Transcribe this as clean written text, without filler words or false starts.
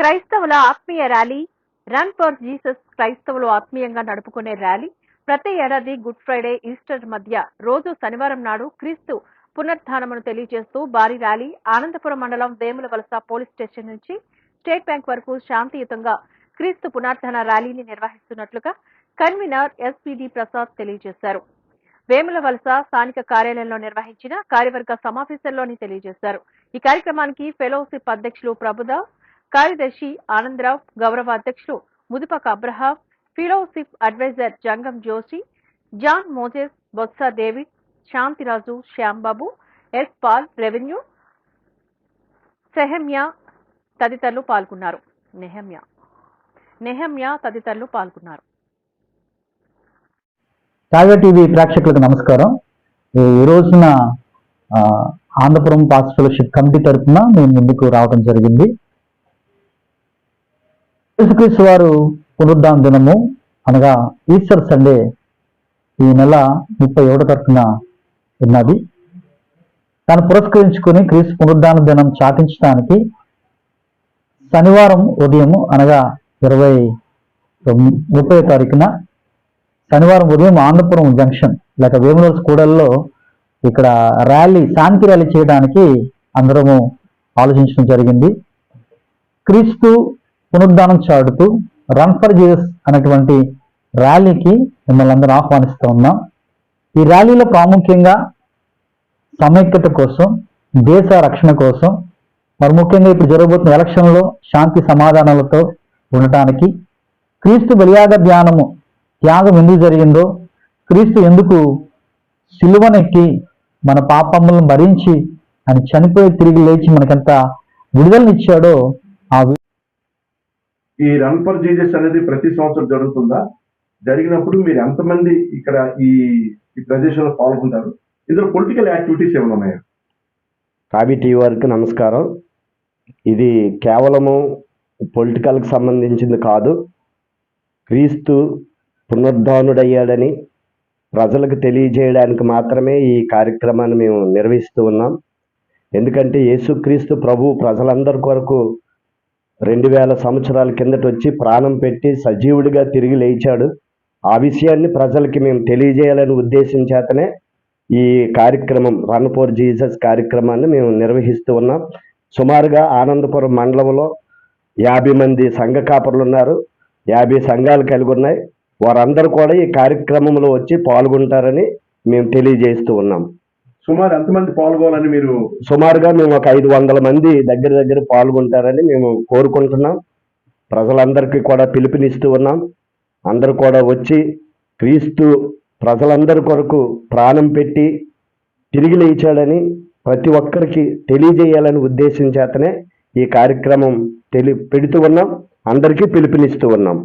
క్రైస్తవుల ఆత్మీయ rally run for Jesus క్రైస్తవులు ఆత్మీయంగా నడుపుకునే ర్యాలీ ప్రతి ఏడాది గుడ్ ఫ్రైడే ఈస్టర్ మధ్య రోజు శనివారం నాడు క్రీస్తు పునరుద్ధానమును తెలియజేస్తూ భారీ ర్యాలీ ఆనందపురం మండలం వేములవలస పోలీస్ స్టేషన్ నుంచి స్టేట్ బ్యాంక్ వరకు శాంతియుతంగా క్రీస్తు పునరుద్ధాన ర్యాలీని నిర్వహిస్తున్నట్లుగా కన్వీనర్ ఎస్పీడి ప్రసాద్ తెలియజేశారు. వేములవలస స్థానిక కార్యాలయంలో నిర్వహించిన కార్యవర్గ సమావేశంలోని తెలియజేశారు. ఈ కార్యక్రమానికి ఫెలోషిప్ అధ్యక్షులు ప్రభుదాస్, కార్యదర్శి ఆనందరావు, గౌరవ అధ్యక్షులు Mudupaka Abraham, fellowship adviser Jangam Joshi, John Moses, Botsa David, Shantiraju, Shyambabu, S Paul, revenue తదితరులు పాల్గొన్నారు. నెహమ్యా తదితరులు పాల్గొన్నారు. తాజా టీవీ ప్రేక్షకులకు నమస్కారం. ఈ రోజున ఆంధ్రపురం పాస్ ఫెలోషిప్ కమిటీ తరఫున మేము ముందుకు రావడం జరిగింది. యేసుక్రీస్తు వారు పునరుద్ధాన దినము అనగా ఈస్టర్ సండే ఈ నెల 31 తరఫున ఉన్నది. దాన్ని పురస్కరించుకుని క్రీస్తు పునరుద్ధాన దినం చాటించడానికి శనివారం ఉదయం అనగా 30వ తారీఖున శనివారం ఉదయం ఆనందపురం జంక్షన్ లేక వేములవలస కూడల్లో ఇక్కడ శాంతి ర్యాలీ చేయడానికి అందరము ఆలోచించడం జరిగింది. క్రీస్తు పునరుద్ధానం చాటుతూ రన్ ఫర్ జీసస్ అనేటువంటి ర్యాలీకి మిమ్మల్ని అందరూ ఆహ్వానిస్తూ ఉన్నాం. ఈ ర్యాలీలో ప్రాముఖ్యంగా సమైక్యత కోసం, దేశ రక్షణ కోసం, మరి ముఖ్యంగా ఇప్పుడు జరగబోతున్న ఎలక్షన్లో శాంతి సమాధానాలతో ఉండటానికి, క్రీస్తు బలియాగ త్యాగం ఎందుకు జరిగిందో, క్రీస్తు ఎందుకు సిలువనెక్కి మన పాపములను భరించి ఆయన చనిపోయి తిరిగి లేచి మనకెంత విడుదలనిచ్చాడో ఈ రన్ ఫర్ జీసస్ అనేది ప్రతి సంవత్సరం జరుగుతుందా? జరిగినప్పుడు మీరు ఎంతమంది ఇక్కడ ఈ ప్రదేశంలో పాల్గొంటారు? ఇందులో పొలిటికల్ యాక్టివిటీస్ ఏమైనా ఉన్నాయా? కాబీ టీవీ వారికి నమస్కారం. ఇది కేవలము పొలిటికల్కి సంబంధించింది కాదు. క్రీస్తు పునరుద్ధానుడయ్యాడని ప్రజలకు తెలియజేయడానికి మాత్రమే ఈ కార్యక్రమాన్ని మేము నిర్వహిస్తూ ఉన్నాం. ఎందుకంటే యేసుక్రీస్తు ప్రభు ప్రజలందరి కొరకు 2000 సంవత్సరాల కిందట వచ్చి ప్రాణం పెట్టి సజీవుడిగా తిరిగి లేచాడు. ఆ విషయాన్ని ప్రజలకి మేము తెలియజేయాలని ఉద్దేశం చేతనే ఈ కార్యక్రమం రన్ ఫర్ జీసస్ కార్యక్రమాన్ని మేము నిర్వహిస్తూ ఉన్నాం. సుమారుగా ఆనందపురం మండలంలో 50 మంది సంఘ కాపరులు ఉన్నారు. 50 సంఘాలు కలిగి ఉన్నాయి. వారందరూ కూడా ఈ కార్యక్రమంలో వచ్చి పాల్గొంటారని మేము తెలియజేస్తూ ఉన్నాం. సుమారు ఎంతమంది పాల్గొనాలని మీరు? సుమారుగా మేము ఒక 500 మంది దగ్గర పాల్గొంటారని మేము కోరుకుంటున్నాం. ప్రజలందరికీ కూడా పిలుపునిస్తూ ఉన్నాం. అందరూ కూడా వచ్చి క్రీస్తు ప్రజలందరి కొరకు ప్రాణం పెట్టి తిరిగి లేచాడని ప్రతి ఒక్కరికి తెలియజేయాలని ఉద్దేశం చేతనే ఈ కార్యక్రమం పెడుతూ ఉన్నాం. అందరికీ పిలుపునిస్తూ ఉన్నాం.